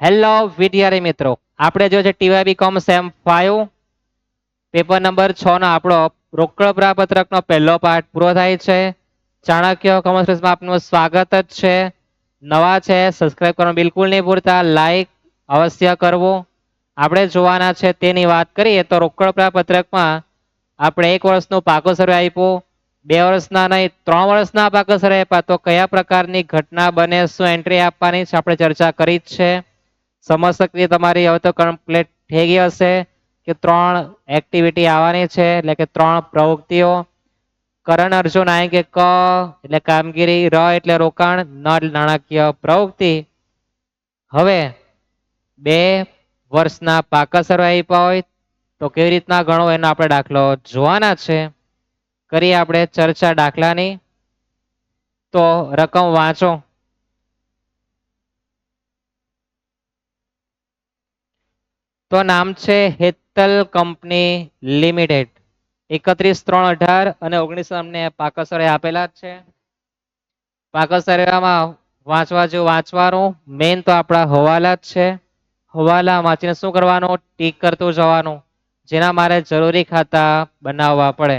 Hello વિદ્યાર્થી મિત્રો, આપણે જો છે ટીવાયબી કોમ સેમ 5 પેપર નંબર 6 નો આપણો રોકડ પ્રપત્રકનો પહેલો પાઠ પૂરો થાય છે. ચાણક્ય કોમર્સ ક્લાસમાં આપનું સ્વાગત જ છે. નવા છે સબસ્ક્રાઇબ કરવાનું બિલકુલ નહીં ભૂલતા, લાઈક અવશ્ય કરવું. આપણે જોવાના છે તેની વાત કરીએ તો રોકડ પ્રપત્રકમાં આપણે 1 વર્ષનો પાકો સર્વે આપ્યો, 2 વર્ષના નહીં 3 વર્ષના પાકો સર્વે આપ્યા, તો કયા પ્રકારની ઘટના બને, શું એન્ટ્રી આપવાની છે આપણે ચર્ચા કરી જ છે. સમજ શક્તિ તમારી હવે તો કમ્પ્લીટ થઈ ગઈ હશે કે 3 એક્ટિવિટી આવવાની છે, એટલે કે 3 પ્રવૃત્તિઓ. કરણ અર્જુન આય કે ક એટલે કામગીરી, ર એટલે રોકાણ, ન એટલે નાણાકીય પ્રવૃત્તિ. હવે 2 વર્ષના પાકા સર્વે આપ્યા હોય તો કેવી રીતના ગણો એનો આપણે દાખલો જોવાના છે. કરીએ આપણે ચર્ચા દાખલાની. તો રકમ વાંચો. તો નામ છે હેતલ કંપની લિમિટેડ. 31/3/18 અને 19 અમને પાકા સર્વે આપેલા જ છે. પાકા સર્વેમાં વાંચવા જેવું વાંચવાનું, મેઇન તો આપણા હવાલા જ છે. હવાલા વાંચીને શું કરવાનું, ટીક કરતું જવાનું, જેના મારે જરૂરી ખાતા બનાવવા પડે.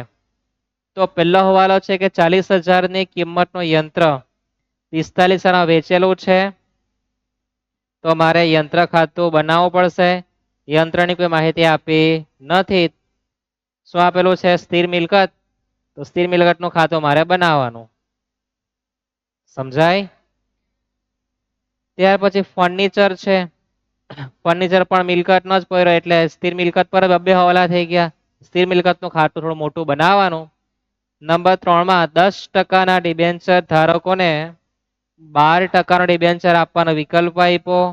તો પહેલો હવાલો છે કે 40,000 ની કિંમતનું યંત્ર 45 આના વેચેલું છે, તો મારે યંત્ર ખાતું બનાવવું પડશે. યંત્રની કોઈ માહિતી આપી નથી. શું આપેલું છે, સ્થિર મિલકત, તો સ્થિર મિલકતનું ખાતું મારે બનાવવાનું. સમજાય? ત્યાર પછી ફર્નિચર છે. ફર્નિચર પણ મિલકત નો જ પડ્યો એટલે સ્થિર મિલકત પર બે હવાલા થઈ ગયા. સ્થિર મિલકતનું ખાતું થોડું મોટું બનાવવાનું. નંબર 3 માં 10% ડિબેન્ચર ધારકોને 12% ડિબેન્ચર આપવાનો વિકલ્પ આપ્યો.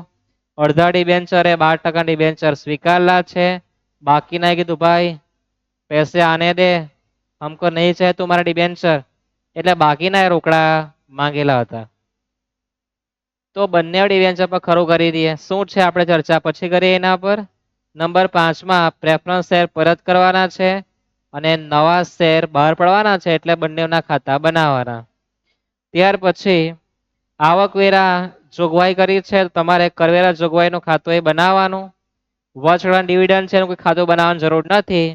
અડધા ડિબેન્ચર એ 12% ડિબેન્ચર સ્વીકારેલા છે. બાકીના કીધું ભાઈ पैसे आने दे, हमको नहीं चाहिए तुम्हारा डिबेंचर, એટલે બાકીના રોકડા માંગેલા હતા. તો બંને ડિબેન્ચર પર ખરું કરી દઈએ. શું છે આપણે ચર્ચા પછી કરીએ એના પર. નંબર 5 માં પ્રેફરન્સ શેર પરત કરવાના છે અને નવા શેર બહાર પડવાના છે, એટલે બંનેના ખાતા બનાવવાના. ત્યાર પછી આવકવેરા જોગવાઈ કરી છે, તમારે કરવેરા જોગવાઈનું ખાતું એ બનાવવાનું. વચગાળાનું ડિવિડન્ડ છે એનું કોઈ ખાતું બનાવવાની જરૂર નથી.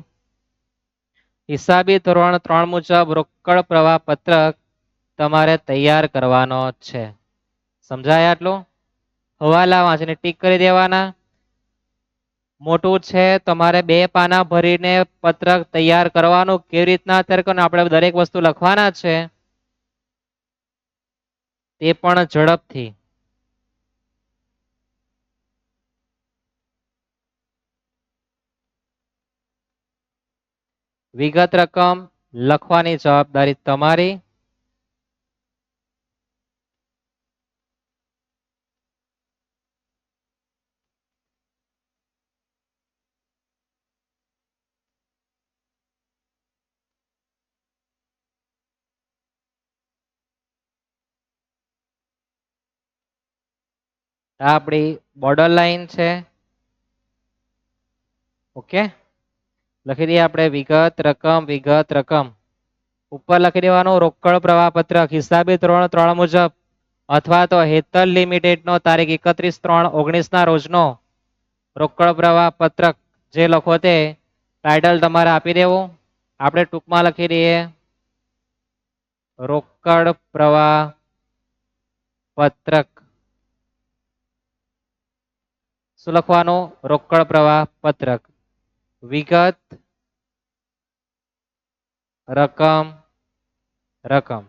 હિસાબી ધોરણ 3 મુજબ રોકડ પ્રવાહ પત્રક તમારે તૈયાર કરવાનો છે. સમજાય આટલું? હવાલા વાંચીને ટીક કરી દેવાના. મોટું છે, તમારે 2 પાના ભરીને પત્રક તૈયાર કરવાનું. કેવી રીતના તૈયાર કરવાનું, આપણે દરેક વસ્તુ લખવાના છે, તે પણ ઝડપથી. વિગત રકમ લખવાની જવાબદારી તમારી. આ આપણી બોર્ડર લાઈન છે. ઓકે, લખી દઈએ આપણે વિગત રકમ, વિગત રકમ. ઉપર લખી દેવાનું રોકડ પ્રવાહ પત્રક હિસાબી ધોરણ 3 મુજબ અથવા તો હેતલ લિમિટેડ નો તારીખ 31/3/19 ના રોજનો રોકડ પ્રવાહ પત્રક. જે લખો તે ટાઇટલ તમારે આપી દેવું. આપણે ટૂંકમાં લખી દઈએ રોકડ પ્રવાહ પત્રક. શું લખવાનું, રોકડ પ્રવાહ પત્રક. વિગત રકમ, રકમ.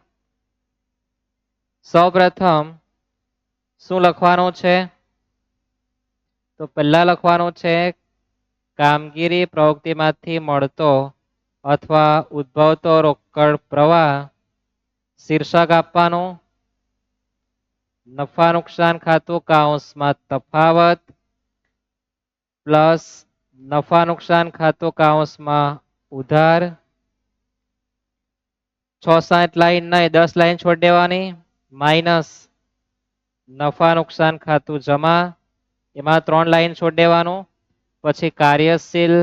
સૌપ્રથમ શું લખવાનું છે, તો પહેલા લખવાનું છે કામગીરી પ્રવૃત્તિમાંથી મળતો અથવા ઉદ્ભવતો રોકડ પ્રવાહ. શીર્ષક આપવાનું નફા નુકસાન ખાતું કૌંસમાં તફાવત પ્લસ નફા નુકસાન ખાતું કૌંસમાં ઉધાર. 6-7 લાઈન નહીં 10 લાઈન છોડી દેવાની. માઇનસ નફા નુકસાન ખાતું જમા, એમાં 3 લાઈન છોડી દેવાનું. પછી કાર્યશીલ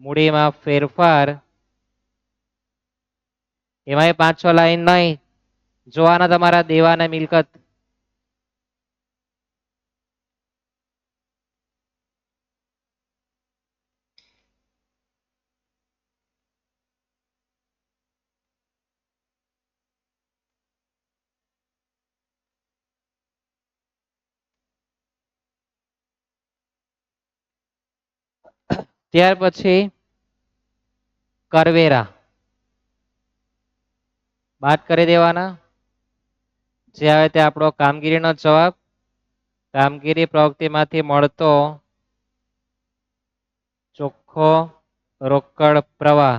મૂડીમાં ફેરફાર, એમાં 5-6 લાઈન નહીં જોવાના તમારા દેવાના મિલકત. ત્યાર પછી કરવેરા બાદ કરી દેવાના. જે આવે તે આપણો કામગીરીનો જવાબ. કામગીરી પ્રવૃત્તિમાંથી મળતો ચોખ્ખો રોકડ પ્રવાહ.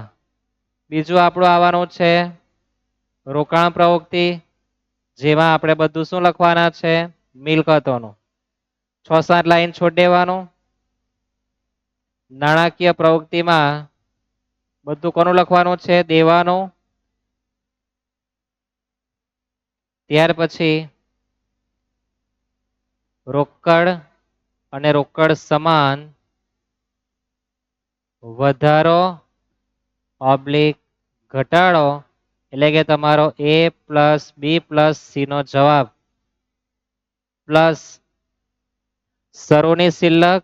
બીજું આપણું આવવાનું છે રોકાણ પ્રવૃત્તિ, જેમાં આપણે બધું શું લખવાના છે? મિલકતોનું. 6-7 લાઈન છોડી દેવાનું. નાણાકીય પ્રવૃત્તિમાં બધું કોનું લખવાનું છે? દેવાનું. ત્યાર પછી રોકડ અને રોકડ સમાન વધારો ઓબ્લિક ઘટાડો, એટલે કે તમારો A plus B plus C નો જવાબ પ્લસ શરૂની શિલ્લક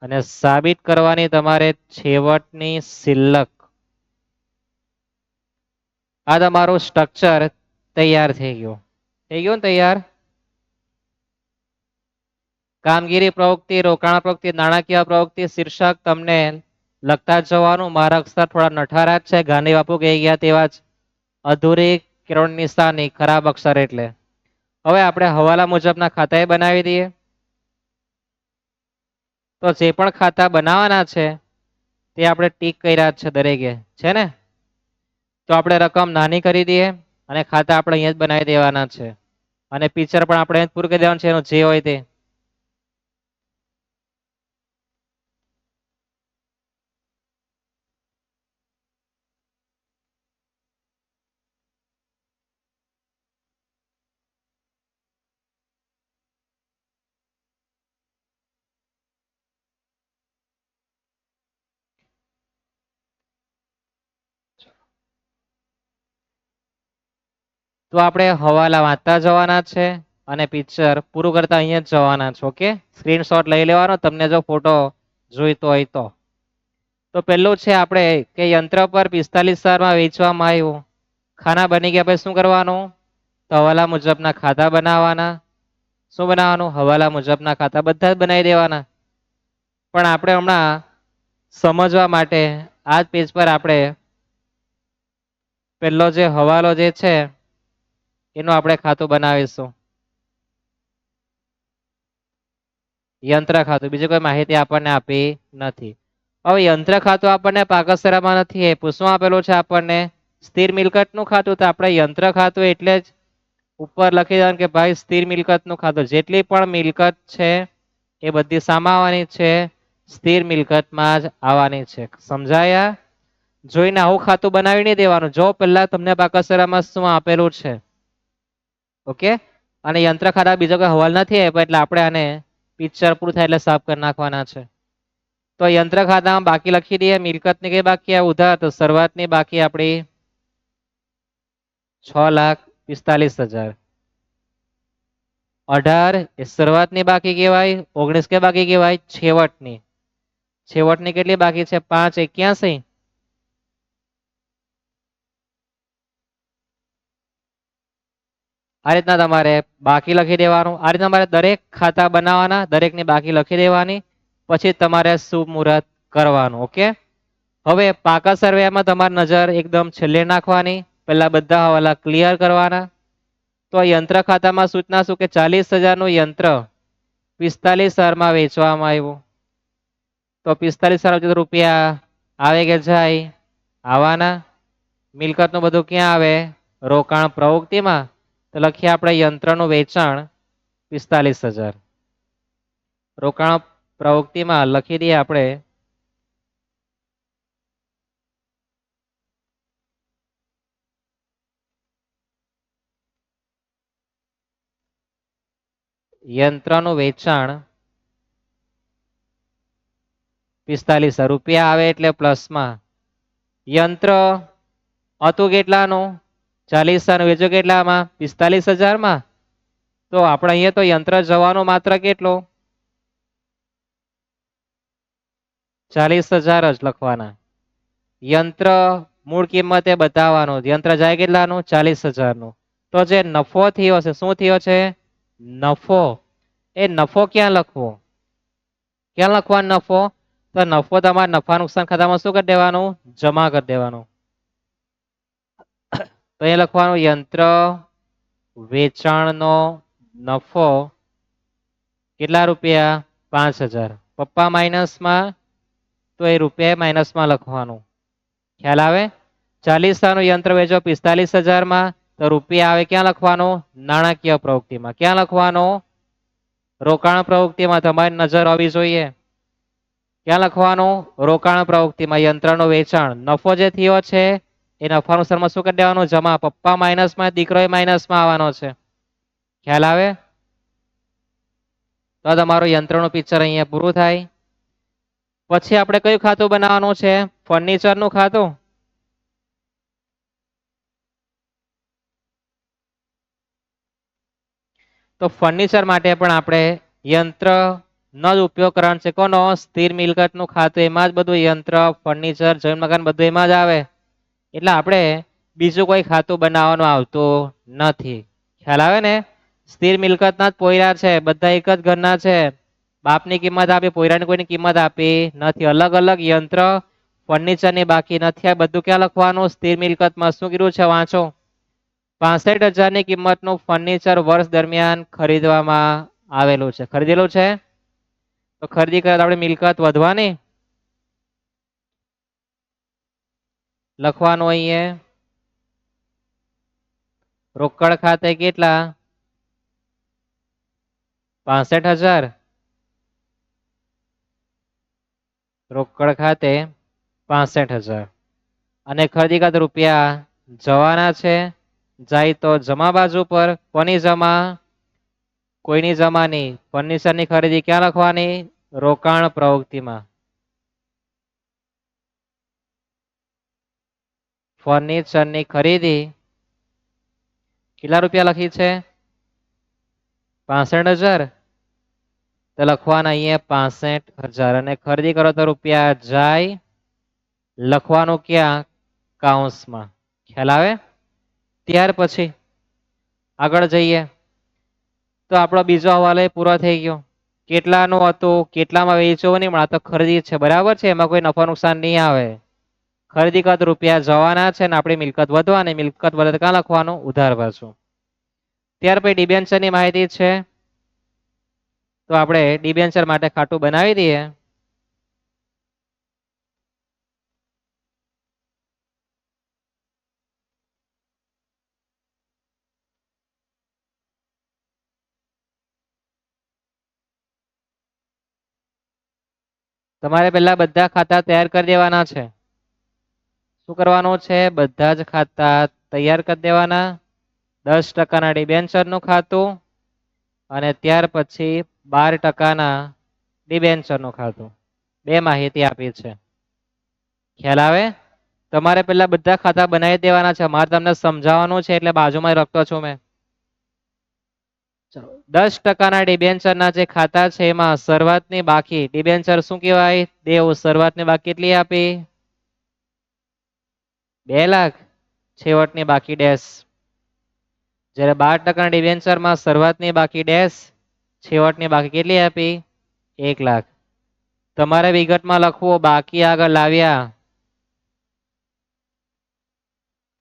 અને સાબિત કરવાની તમારે છેવટની શિલ્લક. આ તમારું સ્ટ્રક્ચર તૈયાર થઈ ગયું. થઈ ગયું ને તૈયાર? કામગીરી પ્રવૃત્તિ, રોકાણ પ્રવૃત્તિ, નાણાકીય પ્રવૃત્તિ શીર્ષક તમને લખતા જવાનું. મારા અક્ષર થોડા નઠારા છે, ગાંધી બાપુ કહી ગયા તેવા જ. અધૂરી કિરણ નિશાની, ખરાબ અક્ષર એટલે. હવે આપણે હવાલા મુજબના ખાતા બનાવી દઈએ. તો જે પણ ખાતા બનાવવાના છે તે આપણે ટીક કર્યા છે દરેકે, છે ને? તો આપણે રકમ નાની કરી દઈએ અને ખાતા આપણે અહીંયા જ બનાવી દેવાના છે. અને પિક્ચર પણ આપણે પૂરું કરી દેવાનું છે એનું જે હોય તે. તો આપણે હવાલા વાંચતા જવાના છે અને પિક્ચર પૂરું કરતા અહીંયા જ જવાના છે. ઓકે, સ્ક્રીનશોટ લઈ લેવાનો તમને જો ફોટો જોઈતો હોય તો. તો પેલું છે આપણે કે યંત્ર પર 45,000 માં વેચવામાં આવ્યું. ખાના બની ગયા પછી શું કરવાનું? તો હવાલા મુજબના ખાતા બનાવવાના. શું બનાવવાનું? હવાલા મુજબના ખાતા બધા જ બનાવી દેવાના. પણ આપણે હમણાં સમજવા માટે આ જ પેજ પર આપણે પેલો જે હવાલો જે છે એનું આપણે ખાતું બનાવીશું. યંત્ર ખાતું, બીજી કોઈ માહિતી આપણને આપી નથી. હવે યંત્ર ખાતું આપણને પાકસરામાં નથી આપ્યું. શું આપેલું છે આપણને? સ્થિર મિલકતનું ખાતું. તો આપણે યંત્ર ખાતું એટલે જ ઉપર લખી દેવાનું કે ભાઈ સ્થિર મિલકતનું ખાતું. જેટલી પણ મિલકત છે એ બધી શામાં આવવાની છે? સ્થિર મિલકતમાં જ આવવાની છે. સમજાયા? જોઈને આવું ખાતું બનાવી નહીં દેવાનું. જો પહેલા તમને પાકસરામાં શું આપેલું છે. ઓકે, અને યંત્ર ખાતા બીજો કોઈ હવાલ નથી આપ્યો એટલે આપણે આને પિક્ચર પૂરું થાય એટલે સાફ કરી નાખવાના છે. તો યંત્ર ખાતામાં બાકી લખી દઈએ. મિલકતની કઈ બાકી આવે? ઉધાર. તો શરૂઆતની બાકી આપણી 6,45,000. 18 એ શરૂઆતની બાકી કહેવાય. 19 કે બાકી કહેવાય? છેવટની. છેવટની કેટલી બાકી છે? 581. આ રીતના તમારે બાકી લખી દેવાનું. આ રીતના તમારે દરેક ખાતા બનાવવાના, દરેકની બાકી લખી દેવાની, પછી તમારે શુભ મુહૂર્ત કરવાનું. ઓકે, હવે પાકા સર્વેમાં તમારી નજર એકદમ છેલ્લે નાખવાની. પહેલા બધા હવાલા ક્લિયર કરવાના. તો યંત્ર ખાતામાં સૂચના શું કે 40,000 નું યંત્ર 45,000 માં વેચવામાં આવ્યું. તો 45,000 રૂપિયા આવે કે જાય? આવવાના. મિલકતનું બધું ક્યાં આવે? રોકાણ પ્રવૃત્તિમાં. તો લખીએ આપણે યંત્રનું વેચાણ 45,000. રોકાણ પ્રવૃત્તિમાં લખી દઈએ આપણે યંત્રનું વેચાણ 45,000 રૂપિયા આવે એટલે પ્લસમાં. યંત્ર હતું કેટલાનું? 40,000 નું વેચ્યું કેટલામાં? 45,000 માં. તો આપણે અહીંયા તો યંત્ર જવાનું માત્ર કેટલું? 40,000 જ લખવાના. યંત્ર મૂળ કિંમતે બતાવવાનું. યંત્ર જાય કેટલાનું? 40,000 નું. તો જે નફો થયો છે, શું થયો છે? નફો એ નફો ક્યાં લખવો? ક્યાં લખવાનો નફો? તો નફો તમારે નફા નુકસાન ખાતામાં શું કરી દેવાનું? જમા કરી દેવાનું. તો એ લખવાનું યંત્ર વેચાણનો નફો કેટલા રૂપિયા? 5000. પપ્પા માઇનસમાં તો એ રૂપિયા માઇનસમાં લખવાનું. ખ્યાલ આવે? 40 નું યંત્ર વેચો 45000 માં તો રૂપિયા આવે ક્યાં લખવાનું? નાણાકીય પ્રવૃત્તિમાં. ક્યાં લખવાનું? રોકાણ પ્રવૃત્તિમાં. તમારી નજર હોવી જોઈએ. ક્યાં લખવાનું? રોકાણ પ્રવૃત્તિમાં. યંત્રનું વેચાણ નફો જે થયો છે એ નફા નુકસાનમાં શું કરી દેવાનું? જમા. પપ્પા માઇનસમાં, દીકરો માઇનસમાં આવવાનો છે. ખ્યાલ આવે? તો તમારું યંત્રનું પિક્ચર અહીંયા પૂરું થાય. પછી આપણે કયું ખાતું બનાવવાનું છે? ફર્નિચરનું ખાતું. તો ફર્નિચર માટે પણ આપણે યંત્ર નો જ ઉપયોગ કરવાનો છે. કોનો? સ્થિર મિલકતનું ખાતું. એમાં જ બધું યંત્ર, ફર્નિચર, જમીન મકાન બધું એમાં જ આવે. એટલે આપણે બીજું કોઈ ખાતું બનાવવાનું આવતું નથી. ખ્યાલ આવે ને? સ્થિર મિલકતના જ પોયરા છે, બધા એક જ ઘરના છે. બાપની કિંમત આપી, પોયરાની કોઈની કિંમત આપી નથી. અલગ અલગ યંત્ર, ફર્નિચરની બાકી નથી. આ બધું ક્યાં લખવાનું? સ્થિર મિલકતમાં. શું કીધું છે? વાંચો. 65000 ની કિંમતનું ફર્નિચર વર્ષ દરમિયાન ખરીદવામાં આવેલું છે. ખરીદેલું છે. તો ખરીદી કરે તો આપણે મિલકત વધવાની. લખવાનું અહીંયા રોકડ ખાતે કેટલા? 65000. રોકડ ખાતે 65000 અને ખરીદી ખાતે રૂપિયા જવાના છે. જાય તો જમા બાજુ પર. કોની જમા? કોઈની જમા નહીં. ફર્નિચરની ખરીદી ક્યાં લખવાની? રોકાણ પ્રવૃત્તિમાં. ફર્નિચરની ખરીદી કેટલા રૂપિયા લખી છે? 65000. તો લખવાના અહીંયા 65000 અને ખરીદી કરો તો રૂપિયા જાય. લખવાનું ક્યાં? કાઉન્સમાં. ખ્યાલ આવે? ત્યાર પછી આગળ જઈએ તો આપણો બીજો હવાલો પૂરો થઈ ગયો. કેટલાનું હતું? કેટલામાં વેચવું નહીં મળે? આ તો ખરીદી છે, બરાબર છે. એમાં કોઈ નફા નુકસાન નહીં આવે. ખરીદી કર રૂપિયા જવાના છે ને આપણી મિલકત વધવાની. મિલકત વધે ક્યાં લખવાનું? ઉધાર પાછું. ત્યાર પછી ડિબેન્ચરની માહિતી છે. તો આપણે ડિબેન્ચર માટે ખાતું બનાવી દઈએ. તમારે પહેલા બધા ખાતા તૈયાર કરી દેવાના છે. શું કરવાનું છે? બધા જ ખાતા તૈયાર કરી દેવાના. 10% ડિબેન્ચરનું ખાતું અને ત્યાર પછી 12% ડિબેન્ચરનું ખાતું. બે માહિતી આપી છે. ખ્યાલ આવે? તમારે પહેલા બધા ખાતા બનાવી દેવાના છે. મારે તમને સમજાવવાનું છે એટલે બાજુમાં લખતો છું મેં. 10% ડિબેન્ચરના જે ખાતા છે એમાં શરૂઆતની બાકી ડિબેન્ચર શું કહેવાય? દેવ. શરૂઆતની બાકી કેટલી આપી? 2 લાખ. છેવટની બાકી ડેશ. જ્યારે 12% ડિબેન્ચરમાં શરૂઆતની બાકી ડેશ, છેવટની બાકી કેટલી આપી? 1 લાખ. તમારે વિગતમાં લખવું બાકી આગળ લાવ્યા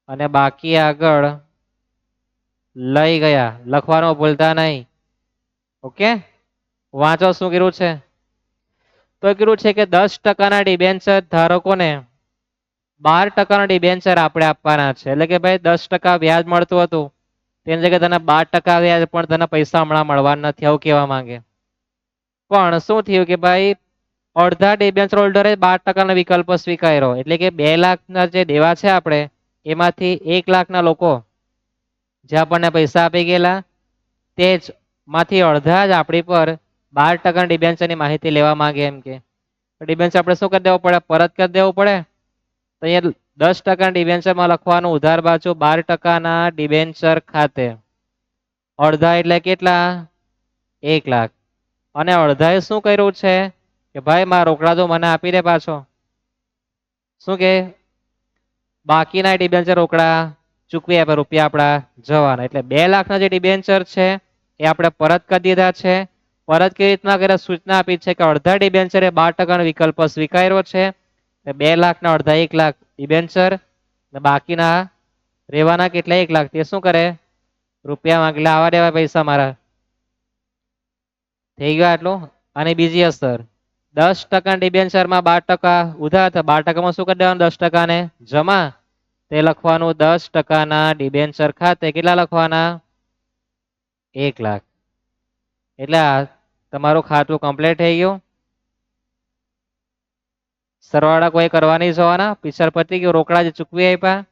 અને બાકી આગળ લઈ ગયા. લખવાનું ભૂલતા નહીં. ઓકે? વાંચો શું કીધું છે? તો કીધું છે કે 10% ડિબેન્ચર ધારકોને 12% ડિબેન્ચર આપણે આપવાના છે. એટલે કે ભાઈ 10% વ્યાજ મળતું હતું તેની જગ્યાએ તને 12% વ્યાજ પણ તને પૈસા હમણાં મળવાના નથી, આવું કહેવા માંગે. પણ શું થયું કે ભાઈ અડધા ડિબેન્ચર હોલ્ડરે 12% વિકલ્પ સ્વીકાર્યો. એટલે કે 2 લાખના જે દેવા છે આપણે એમાંથી 1 લાખના લોકો જે આપણને પૈસા આપી ગયેલા તે જ માંથી અડધા જ આપણી પર 12% ડિબેન્ચરની માહિતી લેવા માંગે એમ કે ડિબેન્ચર આપણે શું કરી દેવું પડે? પરત કરી દેવું પડે. તો અહીંયા 10% ડિબેન્ચરમાં લખવાનું ઉધાર બાજુ 12%ના ડિબેન્ચર ખાતે. અડધા એટલે કેટલા? 1 લાખ. અને અડધાએ શું કર્યું છે કે ભાઈ મારા રોકડા તો મને આપી દે પાછો. શું કે બાકીના ડિબેન્ચર રોકડા ચૂકવી આપે, રૂપિયા આપણા જવાના. એટલે 2 લાખના જે ડિબેન્ચર છે એ આપણે પરત કરી દીધા છે પરત કેવી રીતના કરે સૂચના આપી છે કે અડધા ડિબેન્ચર એ 12% નો વિકલ્પ સ્વીકાર્યો છે. 2 લાખના અડધા 1 લાખ ડિબેન્ચર ને બાકીના રહેવાના કેટલા 1 લાખ તે શું કરે રૂપિયા માંગલે આવા દેવા પૈસા મારા થઈ ગયો આટલું. અને બીજી અસર 10% ડિબેન્ચરમાં 12% ઉધાર તો 12%માં શું કરી દેવાનું 10% ને જમા તે લખવાનું 10%ના ડિબેન્ચર ખાતે કેટલા લખવાના 1 લાખ. એટલે આ તમારું ખાતું કમ્પ્લીટ થઈ ગયું. સરવાળા કોઈ કરવા નહીં જવાના પિક્ચર પતી ગયું. રોકડા જે ચૂકવી આપ્યા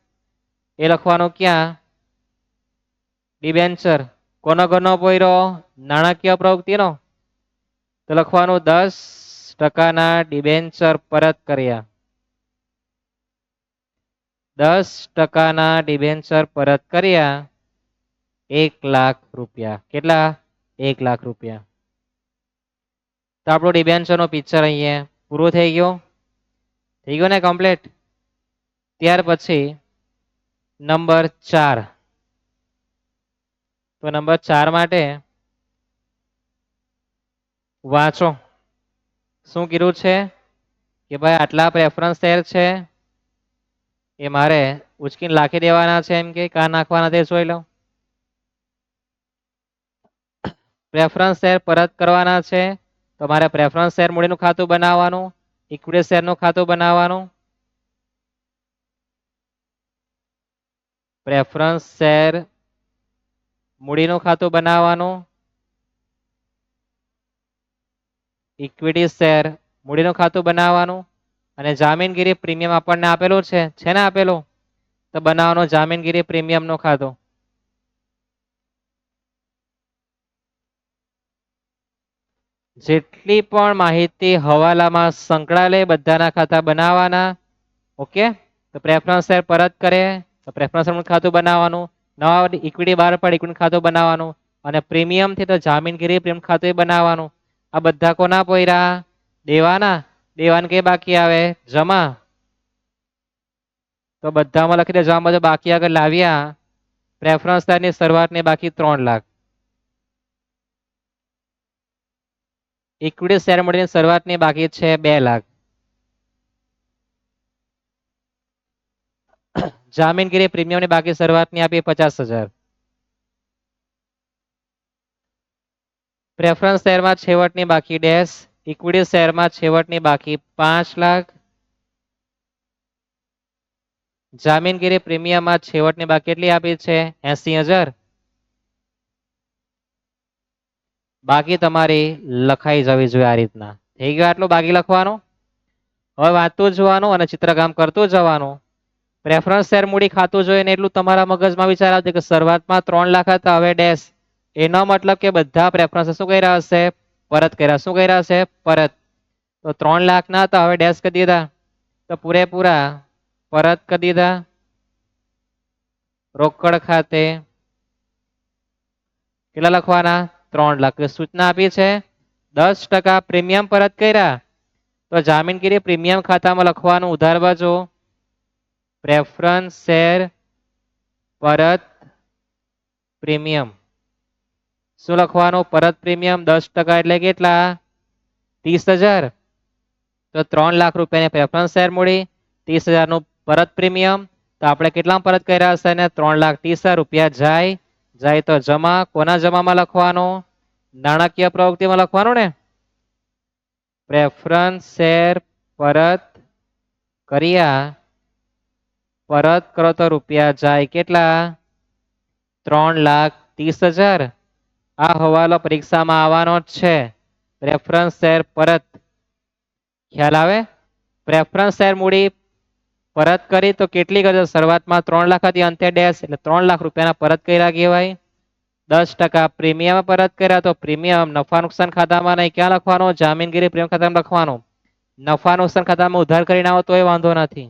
એ લખવાનું ક્યાં ડિબેન્ચર કોનો ઘરનો પોયરો નાણાકીય પ્રવૃત્તિનો તો લખવાનું 10%ના ડિબેન્ચર પરત કર્યા. 10%ના ડિબેન્ચર પરત કર્યા 1 લાખ રૂપિયા. કેટલા 1 લાખ રૂપિયા. તો આપણું ડિબેન્ચર નો પિક્ચર અહીંયા પૂરું થઈ ગયું. થઈ ગયું ને કમ્પ્લીટ. ત્યાર પછી નંબર 4. તો નંબર 4 માટે વાંચો શું કીધું છે કે ભાઈ આટલા પ્રેફરન્સ શેર છે એ મારે ઉચકીને લાખી દેવાના છે એમ કે કા નાખવાના તે જોઈ લો. પ્રેફરન્સ શેર પરત કરવાના છે તો મારે પ્રેફરન્સ શેર મૂડીનું ખાતું બનાવવાનું ઇક્વિટી શેરનું ખાતું બનાવવાનું પ્રેફરન્સ શેર મૂડીનું ખાતું બનાવવાનું ઇક્વિટી શેર મૂડીનું ખાતું બનાવવાનું અને જામીનગીરી પ્રીમિયમ આપણને આપેલું છે ને આપેલું તો બનાવવાનું જામીનગીરી પ્રીમિયમનું ખાતું. જેટલી પણ માહિતી હવાલામાં સંકળાયેલી બધાના ખાતા બનાવવાના. ઓકે તો પ્રેફરન્સ શેર પરત કરે તો પ્રેફરન્સ શેરનું ખાતું બનાવવાનું નવા ઇક્વિટી બહાર પડે ઇક્વિટી ખાતું બનાવવાનું અને પ્રીમિયમથી તો જામીનગીરી પ્રીમિયમ ખાતું બનાવવાનું. આ બધા કોના પોયરા દેવાના દેવાન કે બાકી આવે જમા તો બધામાં લખી દે જમા બધું બાકી આગળ લાવ્યા પ્રેફરન્સ શેરની શરૂઆતની બાકી 3 લાખ ઇક્વિટી શેર મૂડીની શરૂઆતની બાકી છે 2 લાખ જામીનગીરી પ્રીમિયમની બાકી શરૂઆતની આપી 50,000 પ્રેફરન્સ શેરમાં છેવટની બાકી ડેશ ઇક્વિટી શેરમાં છેવટની બાકી 5 લાખ જામીનગીરી પ્રીમિયમમાં છેવટની બાકી કેટલી આપી છે 80,000 બાકી તમારી લખાઈ જવી જોઈએ આ રીતના. થઈ ગયું આટલું બાકી લખવાનું. હવે વાંચતું જવાનું અને ચિત્રકામ કરતું જવાનું. પ્રેફરન્સ શેર મૂડી ખાતું જોઈએ ને એટલું તમારા મગજમાં વિચાર આવશે કે શરૂઆતમાં 3 લાખ હતા હવે ડેશ એનો મતલબ કે બધા પ્રેફરન્સ શું કર્યા હશે પરત કર્યા. શું કર્યા હશે પરત. તો 3 લાખ ના હતા હવે ડેશ કરી દીધા તો પૂરેપૂરા પરત કરી દીધા રોકડ ખાતે કેટલા લખવાના 3 લાખ. સૂચના આપી છે 10% પ્રીમિયમ પરત કર્યા તો જામીનગીરી પ્રીમિયમ ખાતામાં લખવાનું ઉધાર બાજુ પ્રેફરન્સ શેર પરત પ્રીમિયમ શું લખવાનું પરત પ્રીમિયમ 10% એટલે કેટલા 30,000 તો 3 લાખ રૂપિયાની પ્રેફરન્સ શેર મૂડી 30,000 નું પરત પ્રીમિયમ તો આપણે કેટલા પરત કર્યા હશે ને 3,30,000 રૂપિયા જાય તો જમા કોના જમામાં લખવાનું નાણાકીય પ્રવૃત્તિમાં લખવાનું ને પ્રેફરન્સ શેર પરત કર્યા પરત કરો તો રૂપિયા જાય કેટલા 3,30,000 આ હવાલો પરીક્ષામાં આવવાનો જ છે. પ્રેફરન્સ શેર પરત ખ્યાલ આવે પ્રેફરન્સ શેર મૂડી પરત કરી તો કેટલી કરજો શરૂઆતમાં 3 લાખ હતી અંતે ડેશ એટલે 3 લાખ રૂપિયાના પરત કર્યા કહેવાય. 10% પ્રીમિયમ પરત કર્યા તો પ્રીમિયમ નફા નુકસાન ખાતામાં નહીં ક્યાં લખવાનું જામીનગીરી પ્રીમિયમ ખાતામાં લખવાનું નફા નુકસાન ખાતામાં ઉધાર કરીને આવો તોય વાંધો નથી.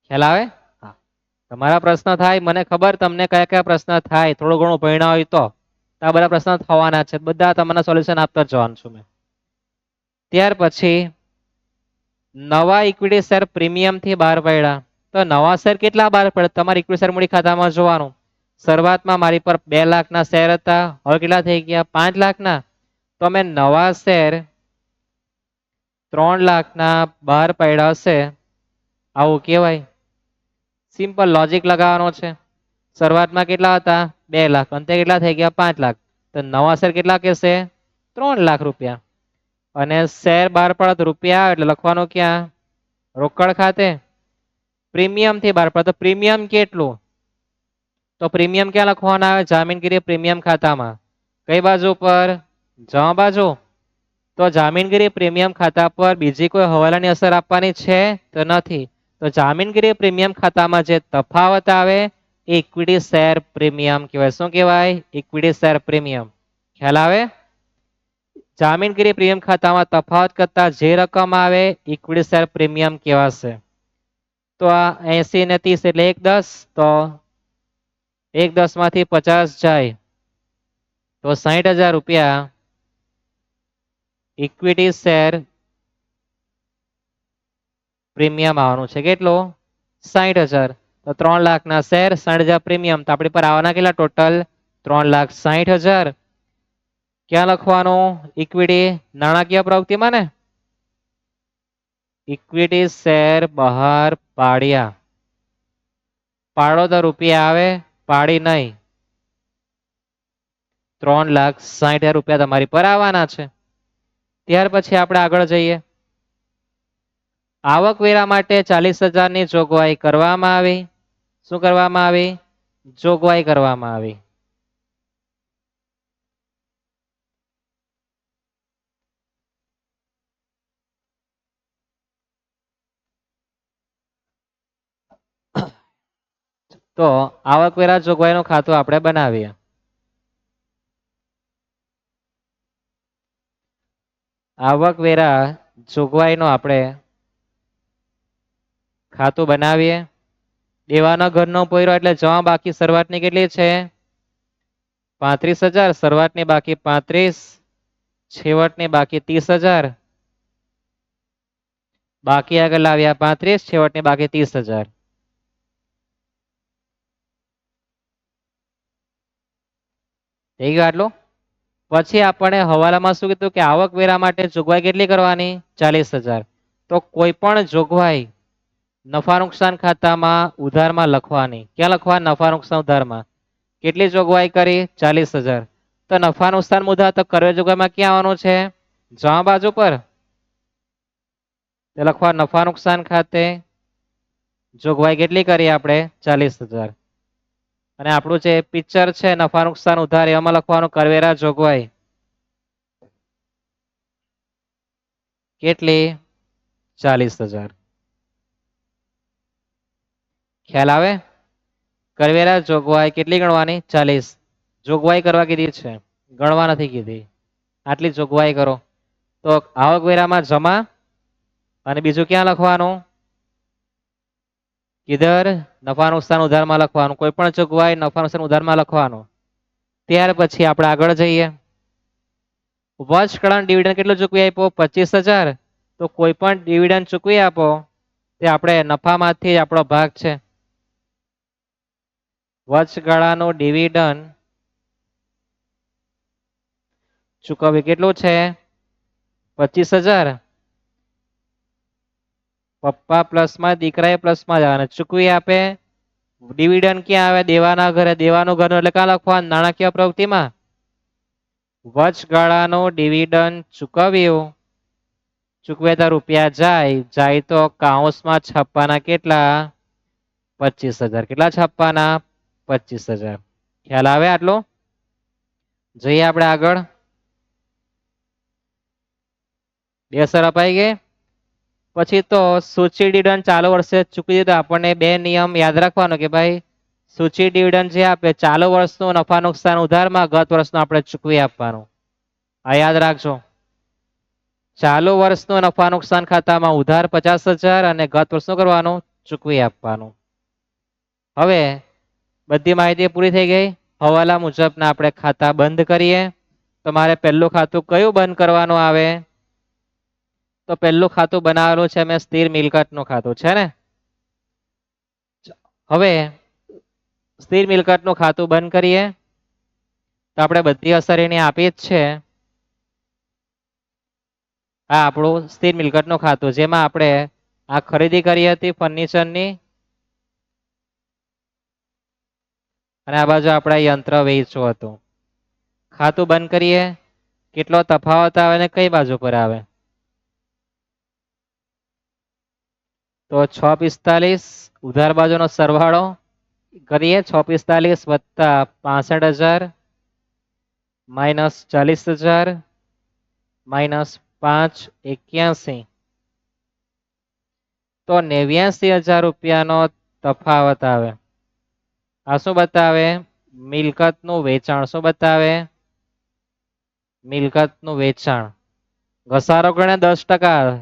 ખ્યાલ આવે તમારા પ્રશ્ન થાય મને ખબર તમને કયા કયા પ્રશ્ન થાય થોડું ઘણું ભણ્યા હોય તો આ બધા પ્રશ્ન થવાના છે બધા તમને સોલ્યુશન આપતા જવાનું છું મેં. ત્યાર પછી નવા ઇક્વિટી શેર પ્રીમિયમ થી બહાર પડ્યા તો નવા શેર કેટલા બહાર પડે તમારે ઇક્વિટી શેર મૂડી ખાતામાં જોવાનું. શરૂઆતમાં મારી પર 2 લાખના શેર હતા હવે કેટલા થઈ ગયા 5 લાખના તો અમે નવા શેર 3 લાખના બહાર પાડ્યા હશે, આવું કહેવાય. સિમ્પલ લોજિક લગાવવાનો છે. શરૂઆતમાં કેટલા હતા? 2 લાખ, અંતે કેટલા થઈ ગયા? 5 લાખ. તો નવા શેર કેટલા કહેશે? 3 લાખ રૂપિયા. અને શેર બહાર પડે તો રૂપિયા એટલે લખવાનું ક્યાં? રોકડ ખાતે. પ્રીમિયમ થી બહાર પડે તો પ્રીમિયમ કેટલું? તો પ્રીમિયમ ક્યાં લખવાના આવે? જામીનગીરી પ્રીમિયમ ખાતામાં. કઈ બાજુ પર? જમા બાજુ. તો જામીનગીરી પ્રીમિયમ ખાતા પર બીજી કોઈ હવાલાની અસર આપવાની છે તો નથી. તો જામીનગીરી પ્રીમિયમ ખાતામાં જે તફાવત આવે એ ઇક્વિટી શેર પ્રીમિયમ કહેવાય. શું કહેવાય? Equity share premium. ખ્યાલ આવે? જામીનગીરી પ્રીમિયમ ખાતામાં તફાવત કરતા જે રકમ આવે ઇક્વિટી શેર પ્રીમિયમ કહેવાશે. તો આ 80 ને 30 એટલે 1/10. તો 1/10 માંથી 50 જાય તો 60,000 રૂપિયા ઇક્વિટી શેર પ્રીમિયમ આવવાનું છે. કેટલું? 60,000. તો 3 લાખના શેર, 60,000 પ્રીમિયમ. તો આપણી પર આવવાના કેટલા ટોટલ? 3,60,000. ક્યાં લખવાનું? ઇક્વિટી નાણાકીય પ્રવૃત્તિમાં ને? ઇક્વિટી શેર બહાર પાડ્યા. પાડો તો રૂપિયા આવે, પાડી નહીં. 3,60,000 રૂપિયા તમારી પર આવવાના છે. ત્યાર પછી આપણે આગળ જઈએ. આવકવેરા માટે 40,000 ની જોગવાઈ કરવામાં આવી. શું કરવામાં આવી? જોગવાઈ કરવામાં આવી. તો આવકવેરા જોગવાઈનું ખાતું આપણે બનાવીએ. આવકવેરા જોગવાઈનું આપણે ખાતું બનાવીએ. દેવાના ઘરનો પોયરો એટલે જમા બાકી શરૂઆતની કેટલી છે? 35,000. શરૂઆતની બાકી 35, છેવટની બાકી 30,000. બાકી આગળ લાવ્યા 35, છેવટની બાકી 30,000. થઈ ગયું આટલું? પછી આપણે હવાલામાં શું કીધું કે આવકવેરા માટે જોગવાઈ કેટલી કરવાની? 40,000. તો કોઈ પણ જોગવાઈ નફા નુકસાન ખાતામાં ઉધારમાં લખવાની. ક્યાં લખવા? નફા નુકસાન ઉધારમાં. કેટલી જોગવાઈ કરી? 40,000. તો નફા નુકસાન ઉધાર તો કરવે જોગવાઈમાં ક્યાં આવવાનું છે? જમા બાજુ પર. લખવા નફા નુકસાન ખાતે જોગવાઈ કેટલી કરી આપણે? 40,000. અને આપણું જે પિક્ચર છે નફા નુકસાન ઉધાર એમાં લખવાનું કરવેરા જોગવાઈ કેટલી? 40,000. ખ્યાલ આવે? કરવેરા જોગવાઈ કેટલી ગણવાની? 40. જોગવાઈ કરવા કીધી છે, ગણવા નથી કીધી. આટલી જોગવાઈ કરો. તો આવકવેરામાં જમા અને બીજું ક્યાં લખવાનું? કિધર? નફા નુકસાન ઉધારમાં લખવાનું. કોઈ પણ જોગવાઈ નફા નુકસાન ઉધારમાં લખવાનું. ત્યાર પછી આપણે આગળ જઈએ. વર્ષગાળાનું ડિવિડન્ડ કેટલું ચૂકવી આપ્યો? 25,000. તો કોઈ પણ ડિવિડન્ડ ચૂકવી આપો તે આપણે નફામાંથી આપણો ભાગ છે. વર્ષગાળાનું ડિવિડન્ડ ચૂકવવી કેટલું છે? 25,000. પપ્પા પ્લસમાં, દીકરાએ પ્લસમાં જવાના. ચૂકવી આપે. ડિવિડન્ડ ક્યાં આવે? દેવાના ઘરે. દેવાનું ઘરનું એટલે ક્યાં લખવાનું? નાણાકીય પ્રવૃત્તિમાં. વર્ષગાળાનું ડિવિડન્ડ ચૂકવ્યું. ચૂકવેતા રૂપિયા જાય તો કાઉન્સમાં છપ્પાના કેટલા? 25,000. કેટલા છપ્પાના? 25,000. ખ્યાલ આવે આટલો? જઈએ આપણે આગળ. બે સર અપાઈ ગઈ. પછી તો સૂચિ ડિવિડન્ડ ચાલુ વર્ષે ચૂકવી દીધું. આપણને બે નિયમ યાદ રાખવાનો કે ભાઈ સૂચિ ડિવિડન્ડ જે આપે ચાલુ વર્ષનું નફા નુકસાન ઉધારમાં, ગત વર્ષનું આપણે ચૂકવી આપવાનું. આ યાદ રાખજો. ચાલુ વર્ષનું નફા નુકસાન ખાતામાં ઉધાર 50,000 અને ગત વર્ષનું કરવાનું? ચૂકવી આપવાનું. હવે બધી માહિતી પૂરી થઈ ગઈ. હવાલા મુજબના આપણે ખાતા બંધ કરીએ. તો મારે પહેલું ખાતું કયું બંધ કરવાનું આવે? તો પહેલું ખાતું બનાવેલું છે મેં સ્થિર મિલકતનું ખાતું છે ને. હવે સ્થિર મિલકતનું ખાતું બંધ કરીએ. તો આપણે બધી અસર એની આપી જ છે. આ આપણું સ્થિર મિલકતનું ખાતું, જેમાં આપણે આ ખરીદી કરી હતી ફર્નિચરની, અને આ બાજુ આપણે યંત્ર વેચવું હતું. ખાતું બંધ કરીએ, કેટલો તફાવત આવે ને કઈ બાજુ પર આવે? તો 645 ઉધાર બાજુનો સરવાળો કરીએ. 645 વત્તા 65,000 માઇનસ 40,000 માઇનસ 581, તો 89,000 રૂપિયાનો તફાવત આવે. આ શું બતાવે? મિલકતનું વેચાણ. શું બતાવે? મિલકતનું વેચાણ. ઘસારો ગણે 10%,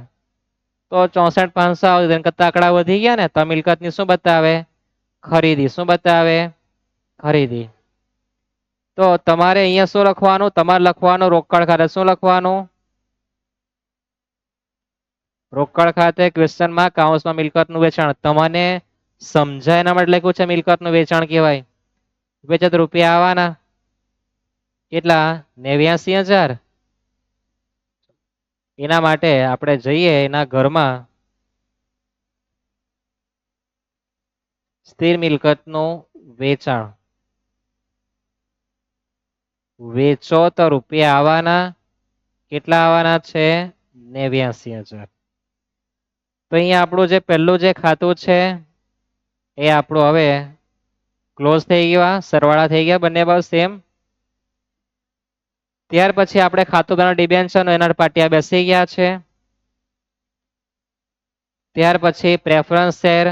તો 64,500 આવે. તેના કરતા આંકડા વધી ગયા ને, તો મિલકતની શું બતાવે? ખરીદી. શું બતાવે? ખરીદી. તો તમારે અહીંયા શું લખવાનું? તમારે લખવાનું રોકડ ખાતે. શું લખવાનું? રોકડ ખાતે ક્વેશ્ચનમાં કાઉન્સમાં મિલકતનું વેચાણ. તમને સમજાય એના માટે લખ્યું છે મિલકતનું વેચાણ કહેવાય. વેચાત રૂપિયા આવવાના કેટલા? 89,000. એના માટે આપણે જઈએ એના ઘરમાં, સ્થિર મિલકતનું વેચાણ. વેચો તો રૂપિયા આવવાના કેટલા આવવાના છે? 89,000. તો અહીંયા આપણું જે પહેલું જે ખાતું છે એ આપણું હવે ક્લોઝ થઈ ગયા, સરવાળા થઈ ગયા બંને બાજુ સેમ. ત્યાર પછી આપણે ખાતું બનાવ ડિબેન્ચર એના પાટિયા બેસી ગયા છે. ત્યાર પછી પ્રેફરન્સ શેર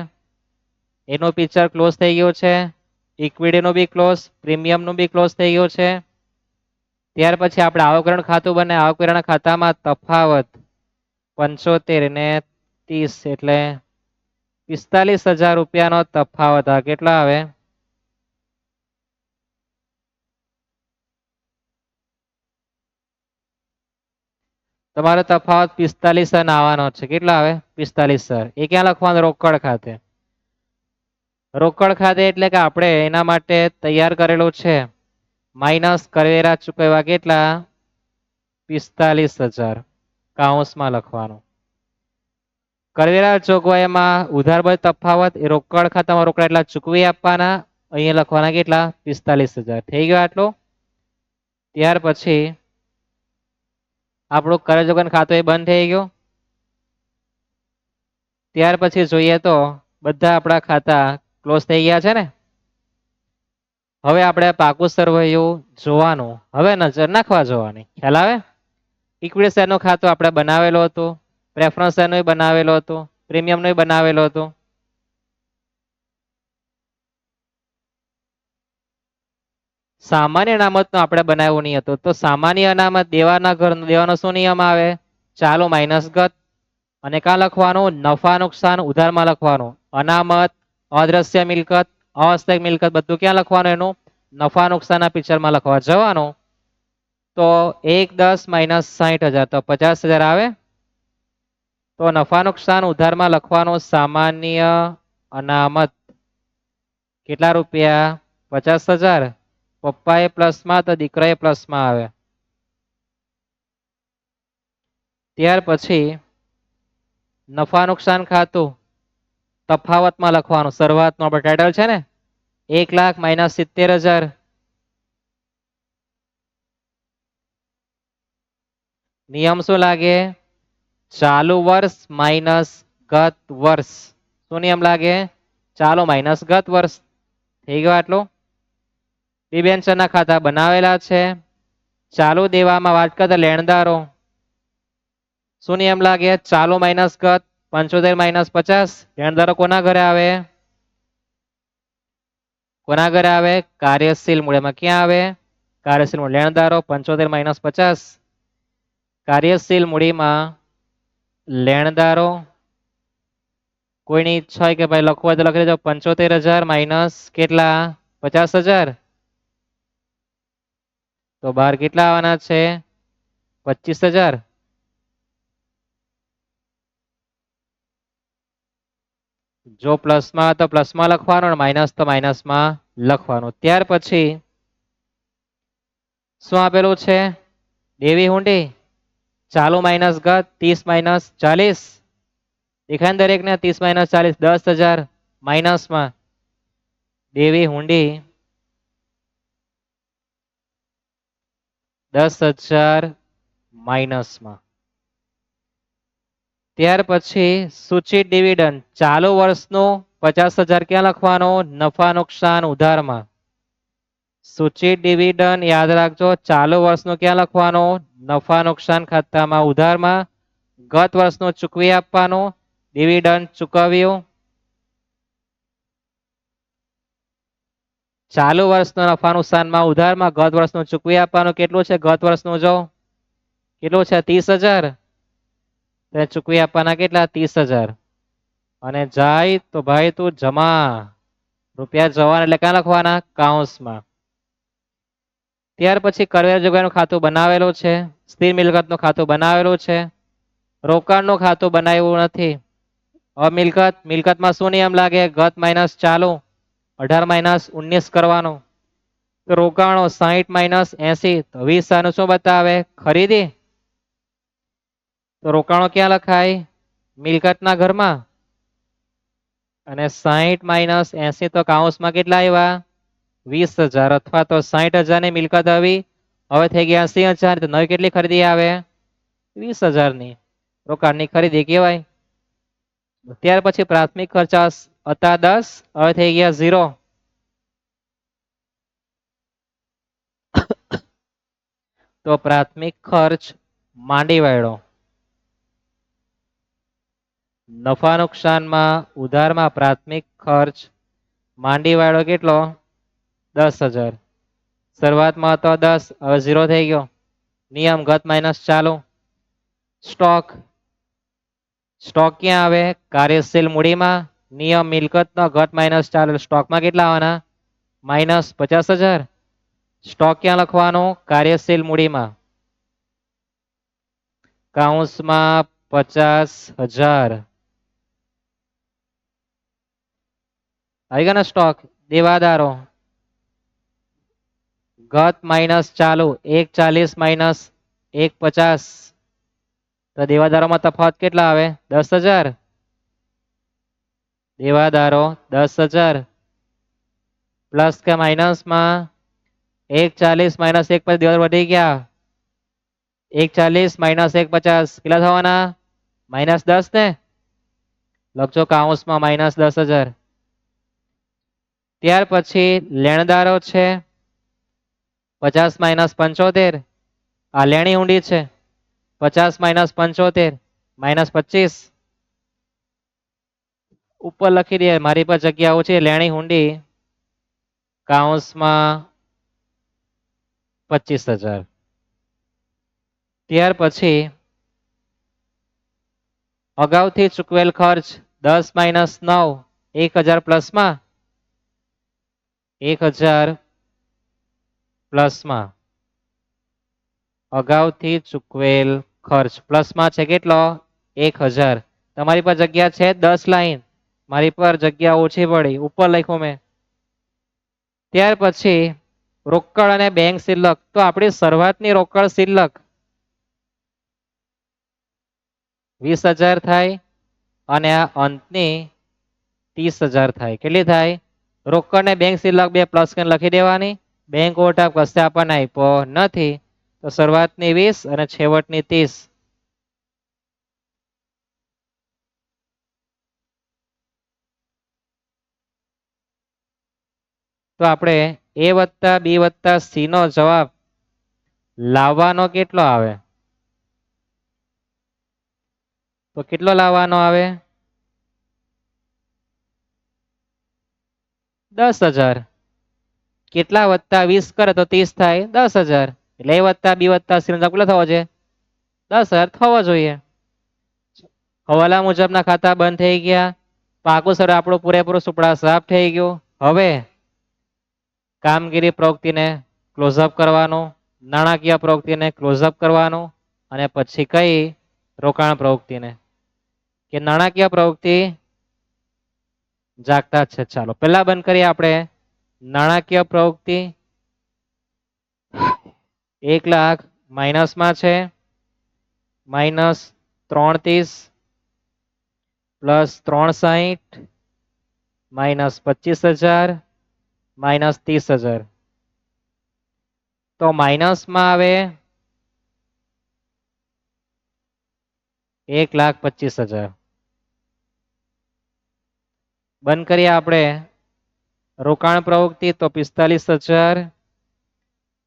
એનું પિક્ચર ક્લોઝ થઈ ગયું છે. ઇક્વિટીનું બી ક્લોઝ, પ્રીમિયમનું બી ક્લોઝ થઈ ગયું છે. ત્યાર પછી આપણે આવકવેરાનું ખાતું બને. આવકવેરાના ખાતામાં તફાવત 75 ને 30 એટલે 45,000 રૂપિયાનો તફાવત આવે. કેટલા આવે? તમારો તફાવત 45 આવવાનો છે. કેટલા આવે? 45. એ ક્યાં લખવાનું? રોકડ ખાતે. રોકડ ખાતે એટલે કે આપણે એના માટે તૈયાર કરેલું છે. માઇનસ કરવેરા ચૂકવ્યા કેટલા? 45,000 કાઉન્સમાં લખવાનું. કરવેરા જોગવાઈમાં ઉધાર બાજુ તફાવત એ રોકડ ખાતામાં રોકડા એટલા ચૂકવી આપવાના. અહીંયા લખવાના કેટલા? 45,000. થઈ ગયો આટલો. ત્યાર પછી આપણું કરજ વગરનું ખાતું એ બંધ થઈ ગયું. ત્યાર પછી જોઈએ તો બધા આપણા ખાતા ક્લોઝ થઈ ગયા છે ને. હવે આપણે પાકું સરવૈયું જોવાનું. હવે નજર નાખવા જોવાની. ખ્યાલ આવે? ઇક્વિટી શેરનું ખાતું આપણે બનાવેલું હતું, પ્રેફરન્સ શેરનું બનાવેલું હતું, પ્રીમિયમનું બનાવેલું હતું. સામાન્ય અનામતનું આપણે બનાવ્યું નહીં હતું. તો સામાન્ય અનામત દેવાના ઘરનો દેવાનો શું નિયમ આવે? ચાલુ માઇનસ ગત. અને ક્યાં લખવાનું? નફા નુકસાન ઉધારમાં લખવાનું. અનામત, અદ્રશ્ય મિલકત, અવાસ્તવિક મિલકત બધું ક્યાં લખવાનું? એનું નફા નુકસાનના પિક્ચરમાં લખવા જવાનું. તો 110 માઇનસ 60,000 તો 50,000 આવે. તો નફા નુકસાન ઉધારમાં લખવાનું સામાન્ય અનામત કેટલા રૂપિયા? 50,000. પપ્પા એ પ્લસમાં તો દીકરા એ પ્લસમાં આવે. ત્યાર પછી નફા નુકસાન ખાતું તફાવતમાં લખવાનું. શરૂઆતમાં આપણે ટાઇટલ છે ને 1,00,000 માઇનસ 70,000. નિયમ શું લાગે? ચાલુ વર્ષ માઇનસ ગત વર્ષ. શું નિયમ લાગે? ચાલુ માઇનસ ગત વર્ષ. થઈ ગયો આટલું. ડિબેન્ચરના ખાતા બનાવેલા છે. ચાલુ દેવામાં વાત કરતા લેણદારો. શું નિયમ લાગે? ચાલુ માઇનસ ગત. 75 માઇનસ 50. લેણદારો કોના ઘરે આવે? કોના ઘરે આવે? કાર્યશીલ મૂલ્યમાં. ક્યાં આવે? કાર્યશીલ મૂલ્ય. લેણદારો 75 માઇનસ 50. કાર્યશીલ મૂડીમાં લેણદારો કોઈની ઈચ્છા હોય કે ભાઈ લખવું હોય તો લખી દેજો. 75,000 માઇનસ કેટલા? 50,000. તો બહાર કેટલા આવવાના છે? 25,000. જો પ્લસમાં તો પ્લસમાં લખવાનું, માઇનસ તો માઇનસમાં લખવાનું. ત્યાર પછી શું આપેલું છે? દેવી હુંડી ચાલુ માઇનસ ગત 30 માઇનસ 40 દેખાય ને દરેક ને 30 માઇનસ 40 10,000 માઇનસ માં દેવી હુંડી 10,000 માઇનસ માં ત્યાર પછી સૂચિત ડિવિડન્ડ ચાલુ વર્ષનું 50,000 ક્યાં લખવાનો નફા નુકસાન ઉધારમાં સૂચિત ડિવિડન્ડ યાદ રાખજો ચાલુ વર્ષનું ક્યાં લખવાનો નફા નુકસાન ખાતામાં ઉધારમાં ગત વર્ષનું ચૂકવી આપવાનું ડિવિડન્ડ ચૂકવ્યું ચાલુ વર્ષનો નફા નુકસાનમાં ઉધારમાં ગત વર્ષનું ચૂકવી આપવાનું કેટલું છે ગત વર્ષનું જો કેટલું છે 30,000 ચૂકવી આપવાના કેટલા 30,000 અને જાય તો ભાઈ તું જમા રૂપિયા જવાના એટલે ક્યાં લખવાના કાઉન્સમાં ત્યાર પછી કરવેરા જોગવાઈનું ખાતું બનાવેલું છે સ્થિર મિલકતનું ખાતું બનાવેલું છે રોકાણનું ખાતું બનાવ્યું નથી હવે મિલકતમાં શું નિયમ લાગે ગત માઇનસ ચાલુ 18 માઇનસ 19 કરવાનો તો રોકાણો 60 માઇનસ 80 તો 20 આનું શું બતાવે ખરીદી તો રોકાણો ક્યાં લખાય મિલકતના ઘરમાં અને 60 માઇનસ 80 તો કાઉન્સમાં કેટલા આવ્યા 20,000 અથવા તો 60,000 ની મિલકત આવી હવે થઈ ગયા 80,000 તો નવી કેટલી ખરીદી આવે 20,000 ની રોકાણની ખરીદી કહેવાય ત્યાર પછી પ્રાથમિક ખર્ચા હતા 10 હવે થઈ ગયા 0 તો પ્રાથમિક ખર્ચ માંડી વાળો નફા નુકસાનમાં ઉધારમાં પ્રાથમિક ખર્ચ માંડી વાળો કેટલો 10,000 શરૂઆતમાં હતો 10 હવે 0 થઈ ગયો નિયમ ગત માઇનસ ચાલુ સ્ટોક ક્યાં આવે કાર્યશીલ મૂડીમાં નિયમ મિલકતનો ગત માઇનસ ચાલુ સ્ટોકમાં કેટલા આવવાના માઇનસ 50,000 સ્ટોક ક્યાં લખવાનો કાર્યશીલ મૂડીમાં કાઉન્સમાં 50,000 આવી ગયા ને સ્ટોક દેવાદારો ગત માઇનસ ચાલુ 140 માઇનસ 150 તો દેવાદારોમાં તફાવત કેટલા આવે 10,000 દેવાદારો 10,000 પ્લસ કે માઇનસમાં 140 માઇનસ 150 દેવાદાર વધી ગયા 140 માઇનસ 150 કેટલા થવાના માઇનસ 10 ને લખજો કાઉન્સમાં માઇનસ 10,000 ત્યાર પછી લેણદારો છે 50 માઇનસ 75 આ લેણી ઊંડી છે 50 માઇનસ 75 માઇનસ 25 ઉપર લખી દે મારી પર જગ્યા ઓછી લેણી ઊંડી કાઉન્સમાં 25,000 ત્યાર પછી અગાઉથી ચૂકવેલ ખર્ચ 10 માઇનસ 9 1,000 પ્લસમાં 1,000 પ્લસમાં અગાઉથી ચૂકવેલ ખર્ચ પ્લસમાં છે કેટલો 1,000 તમારી પર જગ્યા છે 10 લાઈન મારી પર જગ્યા ઓછી પડી ઉપર લખ્યું મેં ત્યાર પછી રોકડ અને બેંક શિલ્લક તો આપણી શરૂઆતની રોકડ શિલ્લક 20,000 થાય અને આ અંતની 30,000 થાય કેટલી થાય રોકડ ને બેંક શિલ્લક બે પ્લસ કરીને લખી દેવાની બેંક ઓવરડ્રાફ્ટ કશે આપણને આપ્યો નથી તો શરૂઆતની 20 અને છેવટની 30 તો આપણે A વત્તા B વત્તા C નો જવાબ લાવવાનો કેટલો આવે તો કેટલો લાવવાનો આવે 10,000 કેટલા વત્તા 20 કરે તો 30 થાય 10,000 એટલે A વત્તા B વત્તા C નો જવાબ કેટલો થવો છે 10,000 થવો જોઈએ હવાલા મુજબના ખાતા બંધ થઈ ગયા પાકું સર આપણું પૂરેપૂરું સુપડા સાફ થઈ ગયું હવે કામગીરી પ્રવૃત્તિને ક્લોઝઅપ કરવાનું નાણાકીય પ્રવૃત્તિને ક્લોઝઅપ કરવાનું અને પછી કઈ રોકાણ પ્રવૃત્તિને કે નાણાકીય પ્રવૃત્તિ જાગતા છે ચાલો પહેલા બંધ કરીએ આપણે નાણાકીય પ્રવૃત્તિ 1 લાખ માઇનસમાં છે માઇનસ 330 પ્લસ 360 માઇનસ 25,000 માઇનસ 30,000. તો માઇનસમાં આવે 1,25,000. બંધ કરીએ આપણે રોકાણ પ્રવૃત્તિ તો 45,000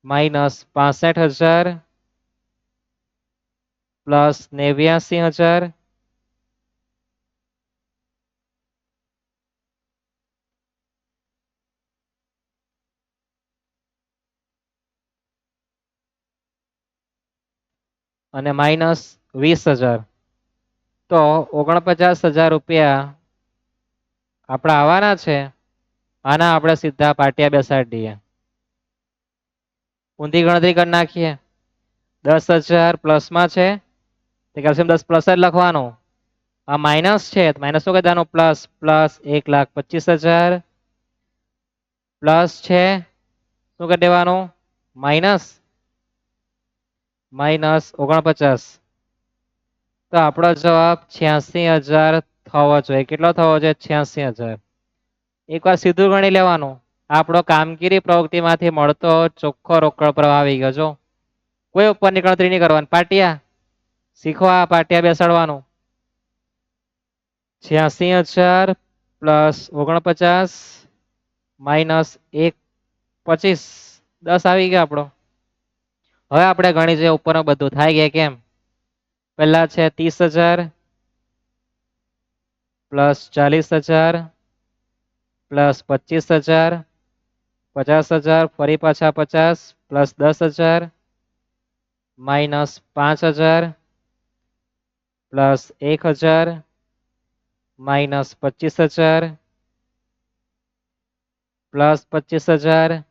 માઇનસ 65,000 પ્લસ 89,000 અને માઇનસ 20,000. તો 49,000 રૂપિયા આપણા આવવાના છે. આના આપણે સીધા પાટિયા બેસાડી દઈએ. ઊંધી ગણતરી કરી નાખીએ. 10,000 પ્લસમાં છે તે કેલ્શિયમ 10 પ્લસ જ લખવાનું. આ માઇનસ છે માઇનસ શું કહેવાનું પ્લસ પ્લસ 1,25,000 પ્લસ છે શું કરી દેવાનું માઇનસ માઇનસ 49. તો આપણો જવાબ 86,000 થવો જોઈએ. કેટલો થવો જોઈએ 86,000. એકવાર સીધું ગણી લેવાનું. આપણો કામગીરી પ્રવૃત્તિમાંથી મળતો ચોખ્ખો રોકડ પ્રવાહ આવી ગયો. જો કોઈ ઉપરની ગણતરી નહીં કરવાની. પાટિયા શીખવા પાટિયા બેસાડવાનું. 86,000 પ્લસ 49 માઇનસ 1,25 10 આવી ગયા આપણો. હવે આપણે ગણી જોઈએ ઉપરનું બધું થાય ગયા કેમ. પહેલા છે 30,000 પ્લસ 40,000 પ્લસ 25,000 50,000 ફરી પાછા 50 plus 10,000 minus 5,000 plus 1,000 minus 25,000 plus 25,000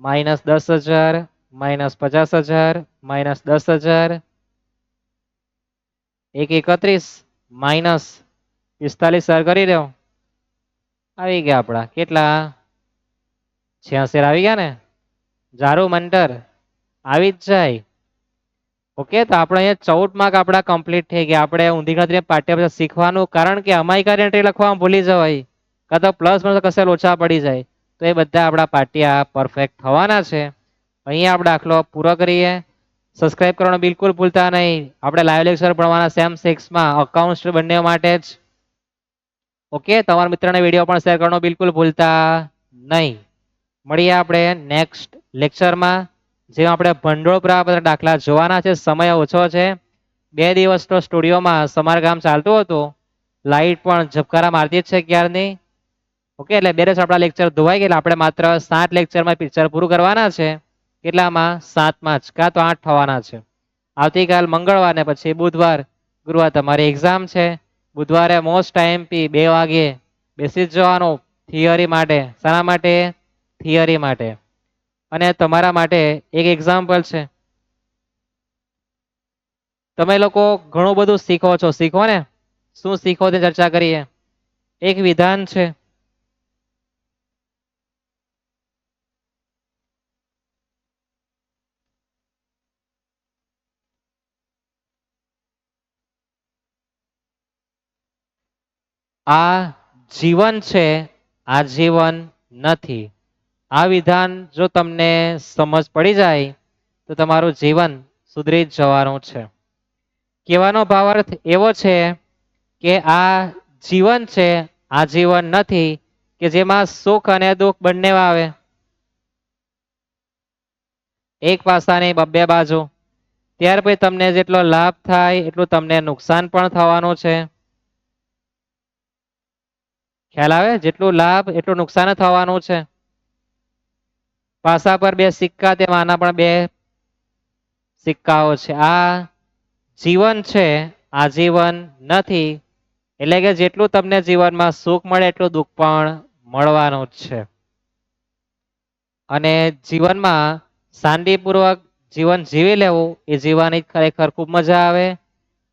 minus 10,000 minus 50,000 minus 10,000 1,31 minus 45,000 કરી દો. આવી ગયા આપણા કેટલા 86 આવી ગયા ને. જારું મંટર આવી જ જાય. ઓકે તો આપણે અહીંયા 14 માર્ક આપણા કમ્પ્લીટ થઈ ગયા. આપણે ઊંધી ગણતરી પાઠ્ય શીખવાનું કારણ કે અમાયિકા એન્ટ્રી લખવામાં ભૂલી જવાય કાં તો પ્લસ કશે ઓછા પડી જાય તો એ બધા આપણા પાટિયા પરફેક્ટ થવાના છે. અહીંયા આપણે દાખલો પૂરો કરીએ. સબસ્ક્રાઇબ કરવાનું બિલકુલ ભૂલતા નહીં. આપણે લાઈવ લેક્ચર ભણવાના સેમ 6માં અકાઉન્ટ્સ બંને માટે જ. ઓકે તમારા મિત્રને વિડીયો પણ શેર કરવાનું બિલકુલ ભૂલતા નહીં. મળીએ આપણે નેક્સ્ટ લેક્ચરમાં જેમાં આપણે ભંડોળ પ્રવાહ દાખલા જોવાના છે. સમય ઓછો છે. 2 દિવસ તો સ્ટુડિયોમાં સમારકામ ચાલતું હતું. લાઇટ પણ ઝબકારા મારતી જ છે ક્યારની. ઓકે એટલે 2 દિવસ આપણા લેક્ચર ધોવાઈ ગયા. આપણે માત્ર 7 લેક્ચરમાં પિક્ચર પૂરું કરવાના છે. કેટલામાં 7માં જ કાં તો 8 થવાના છે. આવતીકાલ મંગળવાર ને પછી બુધવાર ગુરુવાર તમારી એક્ઝામ છે. બુધવારે મોસ્ટ આઈએમપી 2 વાગે બેસી જ જવાનું થિયરી માટે. શાના માટે થિયરી માટે. અને તમારા માટે એક એક્ઝામ્પલ છે. તમે લોકો ઘણું બધું શીખો છો. શીખો ને શું શીખો તે ચર્ચા કરીએ. એક વિધાન છે. આ જીવન છે આ જીવન નથી. આ વિધાન જો તમને સમજ પડી જાય તો તમારું જીવન સુધરી જવાનું છે. કહેવાનો ભાવાર્થ એવો છે કે આ જીવન છે આ જીવન નથી કે જેમાં સુખ અને દુઃખ બંને આવે. એક પાસાની 2 બાજુ. ત્યાર પછી તમને જેટલો લાભ થાય એટલું તમને નુકસાન પણ થવાનું છે. ખ્યાલ આવે જેટલું લાભ એટલું નુકસાન થવાનું છે. પાસા પર 2 સિક્કા તેમાં આના પણ 2 સિક્કાઓ છે. આ જીવન છે આ જીવન નથી એટલે કે જેટલું તમને જીવનમાં સુખ મળે એટલું દુઃખ પણ મળવાનું જ છે. અને જીવનમાં શાંતિપૂર્વક જીવન જીવી લેવું એ જીવવાની ખરેખર ખૂબ મજા આવે.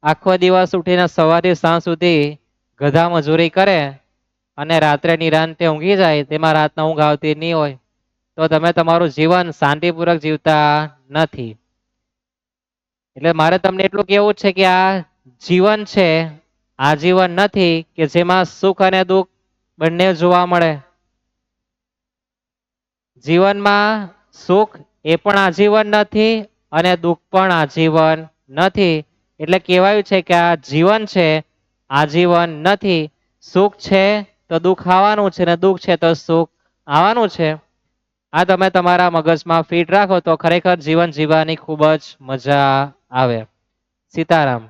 આખો દિવસ ઉઠીને સવારથી સાંજ સુધી ગધા મજૂરી કરે અને રાત્રે નિરાંતે ઊંઘી જાય તેમાં રાતના ઊંઘ આવતી નહીં હોય તો તમે તમારું જીવન શાંતિપૂર્વક જીવતા નથી. એટલે મારે તમને એટલું કહેવું છે કે આ જીવન છે આ જીવન નથી કે જેમાં સુખ અને દુઃખ બંને જોવા મળે. જીવનમાં સુખ એ પણ આજીવન નથી અને દુઃખ પણ આજીવન નથી. એટલે કહેવાયું છે કે આ જીવન છે આજીવન નથી. સુખ છે તો દુઃખ આવવાનું છે ને દુઃખ છે તો સુખ આવવાનું છે. આ તમે તમારા મગજમાં ફિટ રાખો તો ખરેખર જીવન જીવવાની ખૂબ જ મજા આવે. સીતારામ.